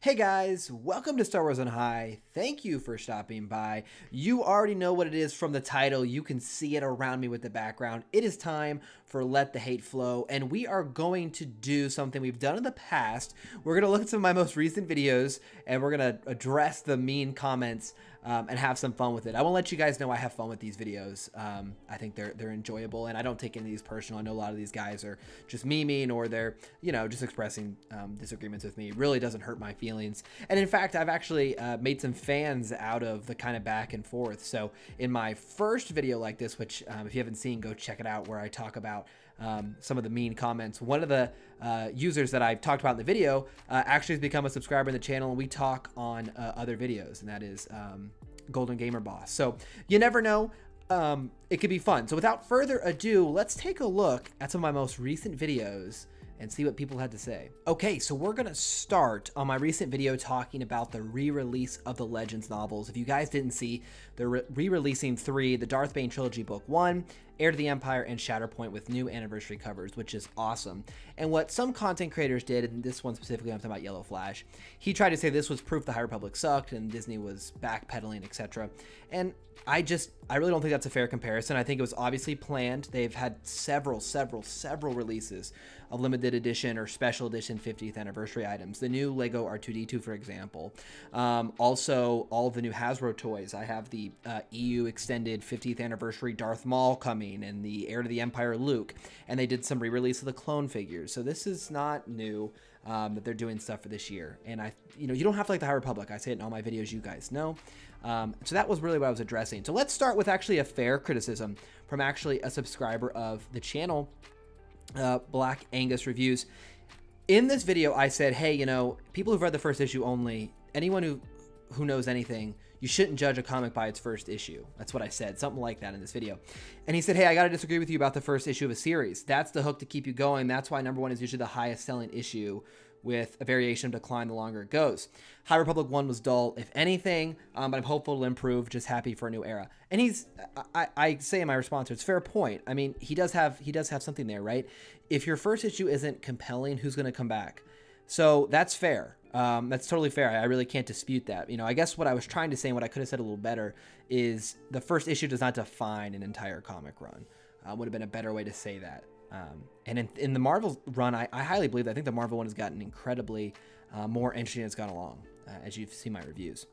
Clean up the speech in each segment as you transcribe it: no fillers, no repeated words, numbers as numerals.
Hey guys, welcome to Star Wars on High. Thank you for stopping by. You already know what it is from the title. You can see it around me with the background. It is time for Let the Hate Flow, and we are going to do something we've done in the past. We're going to look at some of my most recent videos, and we're going to address the mean comments and have some fun with it. I want to let you guys know I have fun with these videos. I think they're enjoyable, and I don't take any of these personal. I know a lot of these guys are just memeing, or they're, you know, just expressing disagreements with me. It really doesn't hurt my feelings. And in fact, I've actually made some fans out of the kind of back and forth. So in my first video like this, which if you haven't seen, go check it out, where I talk about some of the mean comments. One of the users that I've talked about in the video actually has become a subscriber in the channel, and we talk on other videos, and that is Golden Gamer Boss. So you never know. It could be fun. So without further ado, let's take a look at some of my most recent videos and see what people had to say. Okay, so we're gonna start on my recent video talking about the re-release of the Legends novels. If you guys didn't see, they're re-releasing 3, the Darth Bane Trilogy Book 1, Heir to the Empire, and Shatterpoint with new anniversary covers, which is awesome. And what some content creators did, and this one specifically, I'm talking about Yellow Flash, he tried to say this was proof the High Republic sucked and Disney was backpedaling, etc. And I really don't think that's a fair comparison. I think it was obviously planned. They've had several releases of limited edition or special edition 50th anniversary items. The new Lego R2-D2, for example. Also, all of the new Hasbro toys. I have the EU extended 50th anniversary Darth Maul coming, and the Heir to the Empire Luke. And they did some re-release of the clone figures. So this is not new that they're doing stuff for this year. And you don't have to like the High Republic. I say it in all my videos, you guys know. So that was really what I was addressing. So let's start with actually a fair criticism from actually a subscriber of the channel, Black Angus Reviews. In this video, I said, hey, people who've read the first issue only, anyone who knows anything, you shouldn't judge a comic by its first issue. That's what I said, something like that in this video. And he said, hey, I got to disagree with you about the first issue of a series. That's the hook to keep you going. That's why #1 is usually the highest selling issue, with a variation of decline the longer it goes. High Republic 1 was dull, if anything, but I'm hopeful it'll improve, just happy for a new era. And I say in my response, it's a fair point. I mean, he does have something there, right? If your first issue isn't compelling, who's going to come back? So that's fair. That's totally fair. I really can't dispute that. I guess what I was trying to say, and what I could have said a little better, is the first issue does not define an entire comic run. Would have been a better way to say that. And in the Marvel run, I highly believe that. I think the Marvel one has gotten incredibly more interesting as it's gone along, as you've seen my reviews.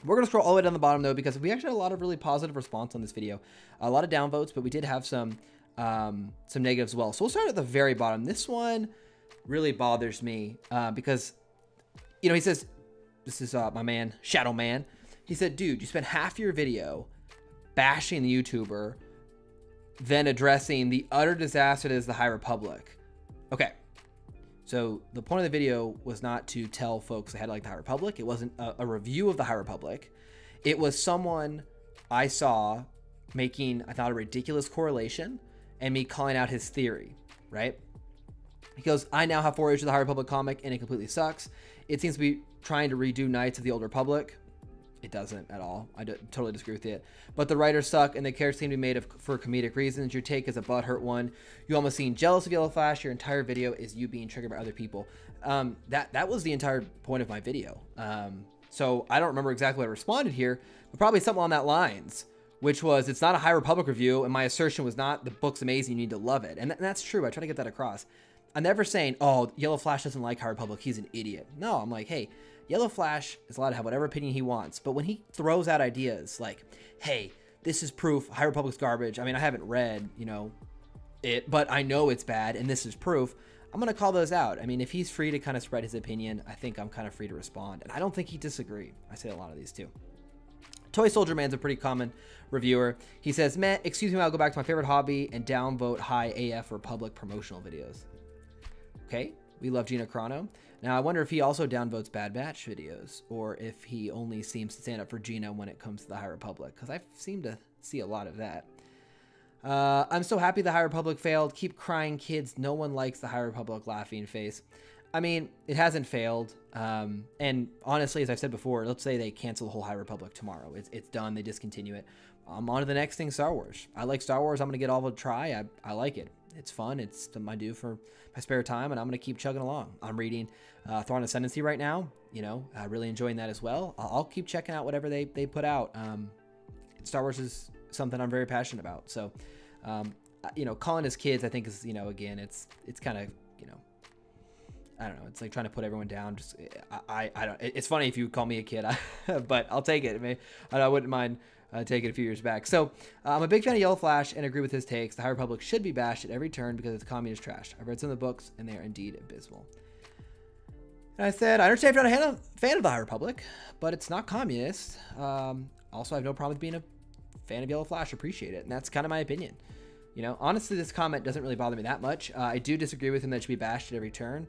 We're going to scroll all the way down the bottom, though, because we actually had a lot of really positive response on this video. A lot of downvotes, but we did have some negatives as well. So we'll start at the very bottom. This one really bothers me because, he says, this is my man, Shadow Man. He said, dude, you spent half your video bashing the YouTuber, then addressing the utter disaster that is the High Republic. Okay, so the point of the video was not to tell folks they had to like the High Republic. It wasn't a review of the High Republic. It was someone I saw making, I thought, a ridiculous correlation and me calling out his theory, right? Because I now have 4 issues of the High Republic comic and it completely sucks. It seems to be trying to redo Knights of the Old Republic. It doesn't at all. I totally disagree with it. But the writers suck and the characters seem to be made for comedic reasons. Your take is a butthurt one. You almost seem jealous of Yellow Flash. Your entire video is you being triggered by other people. That was the entire point of my video. So I don't remember exactly what I responded here, but probably something on that lines, which was, it's not a High Republic review, and my assertion was not the book's amazing, you need to love it. And that's true. I try to get that across. I'm never saying, oh, Yellow Flash doesn't like High Republic, he's an idiot. No, I'm like, hey, Yellow Flash is allowed to have whatever opinion he wants, but when he throws out ideas like, hey, this is proof High Republic's garbage. I mean, I haven't read, it, but I know it's bad, and this is proof. I'm going to call those out. I mean, if he's free to kind of spread his opinion, I think I'm kind of free to respond. And I don't think he'd disagree. I say a lot of these too. Toy Soldier Man's a pretty common reviewer. He says, man, excuse me, I'll go back to my favorite hobby and downvote High AF Republic promotional videos. Okay, we love Gina Carano. Now, I wonder if he also downvotes Bad Batch videos, or if he only seems to stand up for Gina when it comes to the High Republic, because I seem to see a lot of that. I'm so happy the High Republic failed. Keep crying, kids. No one likes the High Republic laughing face. I mean, it hasn't failed. And honestly, as I've said before, let's say they cancel the whole High Republic tomorrow. It's done. They discontinue it. I'm on to the next thing, Star Wars. I like Star Wars. I'm going to get all of a try. I like it. It's fun. It's something I do for my spare time, and I'm going to keep chugging along. I'm reading Throne Ascendancy right now, you know, really enjoying that as well. I'll keep checking out whatever they put out. Star Wars is something I'm very passionate about. So, you know, calling us kids, I think is, you know, again, it's kind of, you know, I don't know. It's like trying to put everyone down. Just I don't. It's funny if you call me a kid, but I'll take it. I wouldn't mind taking it a few years back. So I'm a big fan of Yellow Flash and agree with his takes. The High Republic should be bashed at every turn because it's communist trash. I've read some of the books and they are indeed abysmal. And I said, I understand if you're not a fan of the High Republic, but it's not communist. Also, I have no problem with being a fan of Yellow Flash. Appreciate it, and that's kind of my opinion. You know, honestly, this comment doesn't really bother me that much. I do disagree with him that it should be bashed at every turn.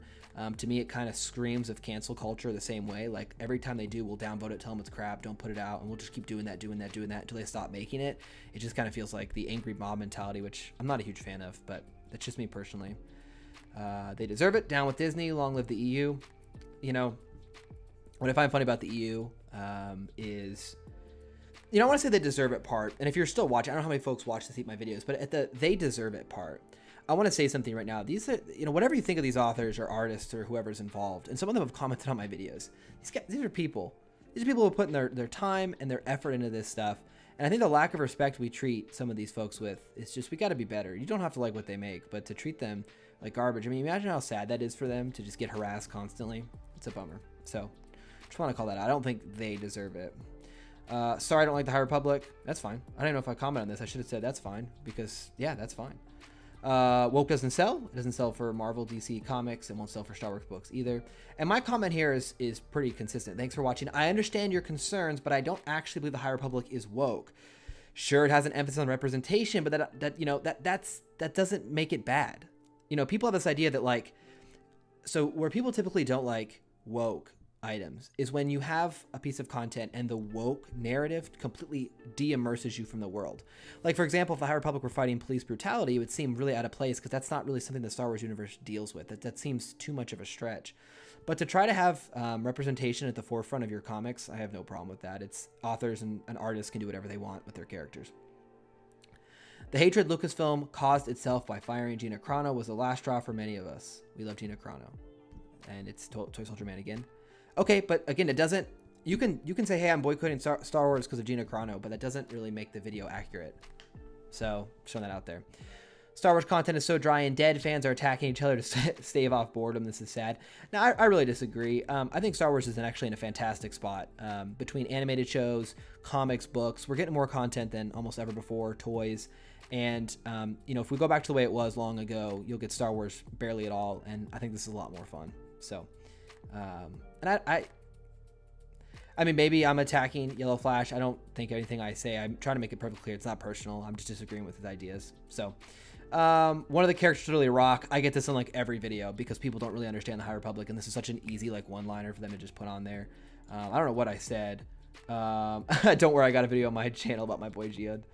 To me, it kind of screams of cancel culture the same way. Like, every time they do, we'll downvote it, tell them it's crap, don't put it out, and we'll just keep doing that until they stop making it. It just kind of feels like the angry mob mentality, which I'm not a huge fan of, but that's just me personally. They deserve it. Down with Disney. Long live the EU. You know, what I find funny about the EU is... You know, I want to say they deserve it part, and if you're still watching, I don't know how many folks watch to see my videos, but at the they deserve it part, I want to say something right now. These are, you know, whatever you think of these authors or artists or whoever's involved, and some of them have commented on my videos. These are people. These are people who are putting their time and their effort into this stuff, and I think the lack of respect we treat some of these folks with is just, we got to be better. You don't have to like what they make, but to treat them like garbage. I mean, imagine how sad that is for them to just get harassed constantly. It's a bummer. So, just want to call that out. I don't think they deserve it. Sorry, I don't like the High Republic. That's fine. I don't know if I comment on this. I should have said that's fine, because yeah, that's fine. Woke doesn't sell. It doesn't sell for Marvel, DC comics. It won't sell for Star Wars books either. And my comment here is pretty consistent. Thanks for watching. I understand your concerns, but I don't actually believe the High Republic is woke. Sure, it has an emphasis on representation, but that doesn't make it bad. You know, people have this idea that, like, so where people typically don't like woke items is when you have a piece of content and the woke narrative completely de-immerses you from the world. Like, for example, if the High Republic were fighting police brutality, it would seem really out of place because that's not really something the Star Wars universe deals with. That seems too much of a stretch. But to try to have representation at the forefront of your comics, I have no problem with that. It's authors and artists can do whatever they want with their characters. The hatred Lucasfilm caused itself by firing Gina Carano was the last straw for many of us. We love Gina Carano. And it's Toy Soldier Man again. Okay, but again, it doesn't... You can say, hey, I'm boycotting Star Wars because of Gina Carano, but that doesn't really make the video accurate. So, showing that out there. Star Wars content is so dry and dead, fans are attacking each other to stave off boredom. This is sad. Now, I really disagree. I think Star Wars is actually in a fantastic spot. Between animated shows, comics, books, we're getting more content than almost ever before, toys. And, you know, if we go back to the way it was long ago, you'll get Star Wars barely at all, and I think this is a lot more fun. So... and I mean, maybe I'm attacking Yellow Flash. I don't think anything I say, I'm trying to make it perfectly clear. It's not personal. I'm just disagreeing with his ideas. So, one of the characters really rock. I get this in like every video because people don't really understand the High Republic, and this is such an easy like one-liner for them to just put on there. I don't know what I said. Don't worry, I got a video on my channel about my boy Jihad.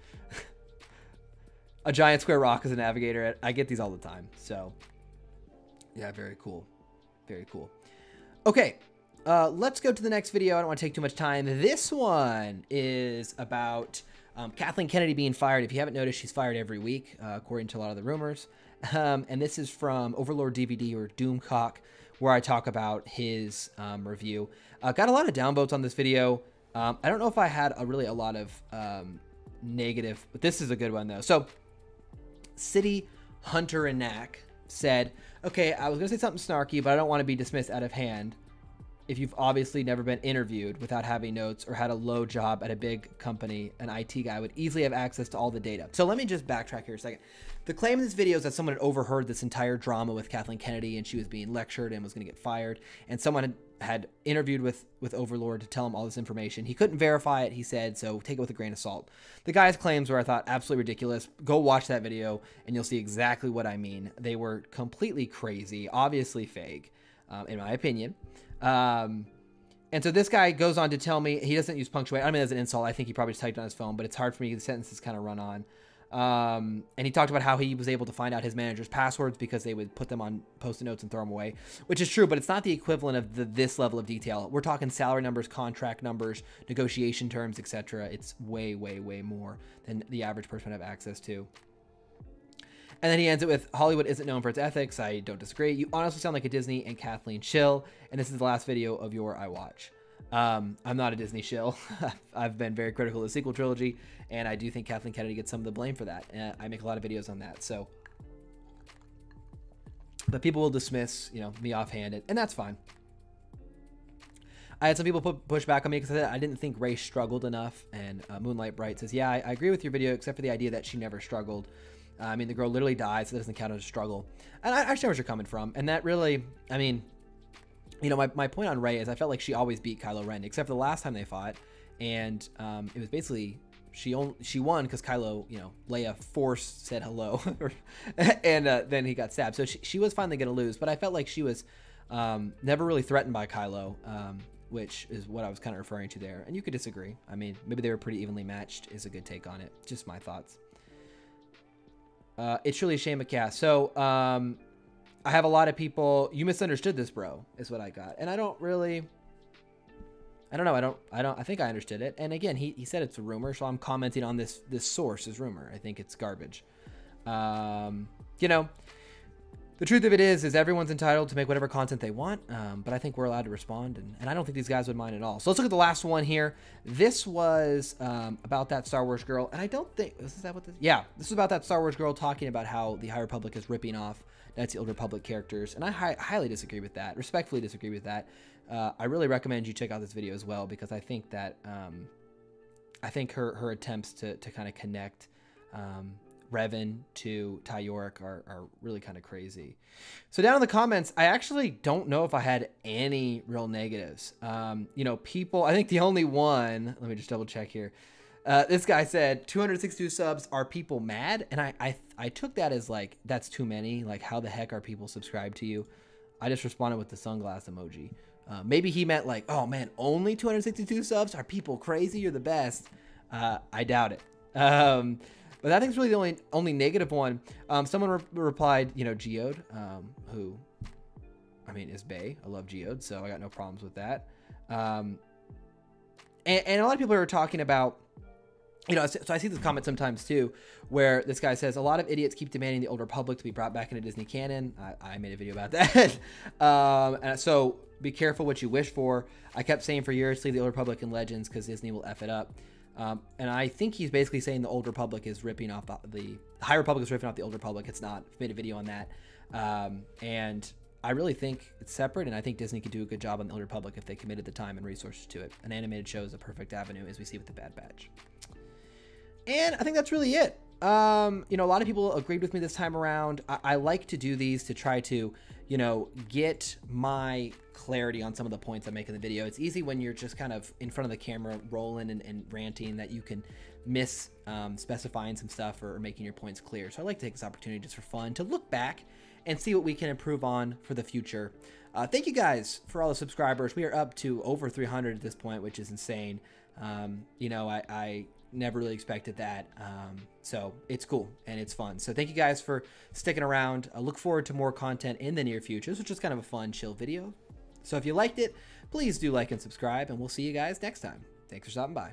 A giant square rock as a navigator. I get these all the time. So, yeah, very cool. Very cool. Okay, let's go to the next video. I don't want to take too much time. This one is about Kathleen Kennedy being fired. If you haven't noticed, she's fired every week, according to a lot of the rumors. And this is from Overlord DVD or Doomcock, where I talk about his review. Got a lot of downvotes on this video. I don't know if I had a lot of negative, but this is a good one, though. So, City Hunter and Knack said, okay, I was going to say something snarky, but I don't want to be dismissed out of hand if you've obviously never been interviewed without having notes or had a low job at a big company. An IT guy would easily have access to all the data. So let me just backtrack here a second. The claim in this video is that someone had overheard this entire drama with Kathleen Kennedy and she was being lectured and was going to get fired. And someone had interviewed with Overlord to tell him all this information. He couldn't verify it, he said, so take it with a grain of salt. The guy's claims were, I thought, absolutely ridiculous. Go watch that video and you'll see exactly what I mean. They were completely crazy, obviously fake, in my opinion. And so this guy goes on to tell me, he doesn't use punctuation. I mean, as an insult, I think he probably just typed on his phone, but it's hard for me, the sentences kind of run on. And he talked about how he was able to find out his manager's passwords because they would put them on post-it notes and throw them away, which is true, but it's not the equivalent of this level of detail. We're talking salary numbers, contract numbers, negotiation terms, etc. It's way, way, way more than the average person would have access to. And then he ends it with, Hollywood isn't known for its ethics. I don't disagree. You honestly sound like a Disney and Kathleen shill. And this is the last video of your I watch. I'm not a Disney shill. I've been very critical of the sequel trilogy, and I do think Kathleen Kennedy gets some of the blame for that. I make a lot of videos on that. So, but people will dismiss, you know, me offhand, and that's fine. I had some people push back on me because I didn't think Ray struggled enough. And Moonlight Bright says, yeah, I agree with your video, except for the idea that she never struggled. I mean, the girl literally died, so that doesn't count as a struggle. And I understand where you're coming from. And that really, I mean, you know, my point on Rey is I felt like she always beat Kylo Ren, except for the last time they fought. And it was basically, she won because Kylo, you know, Leia said hello. And then he got stabbed. So she was finally going to lose. But I felt like she was never really threatened by Kylo, which is what I was kind of referring to there. And you could disagree. I mean, maybe they were pretty evenly matched is a good take on it. Just my thoughts. It's truly a shame of cast. So, I have a lot of people, you misunderstood this, bro, is what I got. And I don't really, I don't know. I think I understood it. And again, he said it's a rumor. So I'm commenting on this source's rumor. I think it's garbage. You know, the truth of it is everyone's entitled to make whatever content they want. But I think we're allowed to respond. And I don't think these guys would mind at all. So let's look at the last one here. This was about that Star Wars girl. And I don't think, is that what this? Yeah, this is about that Star Wars girl talking about how the High Republic is ripping off Knights of the Old Republic characters. And I highly disagree with that. Respectfully disagree with that. I really recommend you check out this video as well, because I think that, I think her attempts to kind of connect, Revan to Ty York are really kind of crazy. So down in the comments, I actually don't know if I had any real negatives. You know, people, I think the only one, let me just double check here. This guy said 262 subs. Are people mad? And I took that as like, that's too many. Like, how the heck are people subscribed to you? I just responded with the sunglass emoji. Maybe he meant like, oh man, only 262 subs? Are people crazy? You're the best. I doubt it. But I think it's really the only negative one. Someone replied, you know, Geode, who, I mean, is bae. I love Geode, so I got no problems with that. And a lot of people are talking about, you know, so I see this comment sometimes too, where this guy says, a lot of idiots keep demanding the Old Republic to be brought back into Disney canon. I made a video about that. And so be careful what you wish for. I kept saying for years, leave the Old Republic in Legends because Disney will F it up. And I think he's basically saying the Old Republic is ripping off the High Republic is ripping off the Old Republic. It's not. I've made a video on that. And I really think it's separate, and I think Disney could do a good job on the Old Republic if they committed the time and resources to it. An animated show is a perfect avenue, as we see with the Bad Batch. And I think that's really it. You know, a lot of people agreed with me this time around. I like to do these to try to, you know, get my clarity on some of the points I make in the video. It's easy when you're just kind of in front of the camera rolling and ranting that you can miss specifying some stuff or making your points clear. So I like to take this opportunity just for fun to look back and see what we can improve on for the future. Thank you guys for all the subscribers. We are up to over 300 at this point, which is insane. You know, I never really expected that. So it's cool and it's fun. So thank you guys for sticking around. I look forward to more content in the near future. This was just kind of a fun, chill video. So if you liked it, please do like and subscribe, and we'll see you guys next time. Thanks for stopping by.